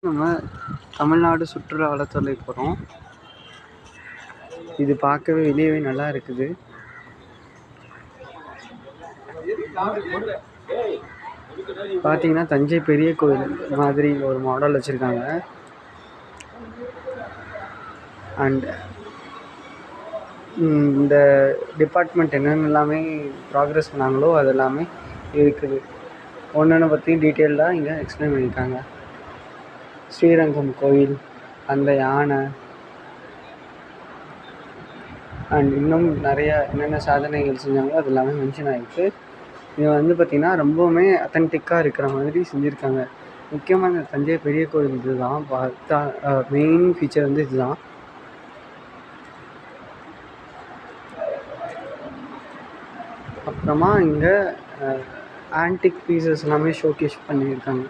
நம்ம தமிழ்நாடு சுற்றுலா வளத்துறை போகிறோம். இது பார்க்கவே வெளியவே நல்லா இருக்குது. பார்த்தீங்கன்னா தஞ்சை பெரிய கோயில் மாதிரி ஒரு மாடல் வச்சுருக்காங்க. அண்ட் இந்த டிபார்ட்மெண்ட் என்னென்னலாமே ப்ராக்ரஸ் பண்ணாங்களோ அது எல்லாமே இருக்குது. ஒன்று பற்றியும் டீட்டெயில்டாக இங்கே எக்ஸ்பிளைன் பண்ணியிருக்காங்க. ஸ்ரீரங்கம் கோயில், அந்த யானை, அண்ட் இன்னும் நிறையா என்னென்ன சாதனைகள் செஞ்சாங்களோ அது எல்லாமே மென்ஷன் ஆகிருக்கு. இது பார்த்திங்கன்னா ரொம்பவுமே அத்தன்டிக்காக இருக்கிற மாதிரி செஞ்சுருக்காங்க. முக்கியமாக இந்த தஞ்சை பெரிய கோயில் இது தான் பார்த்தா மெயின் ஃபீச்சர் இதுதான். அப்புறமா இங்கே ஆன்டிக் பீசஸ் எல்லாமே ஷோகேஸ் பண்ணியிருக்காங்க.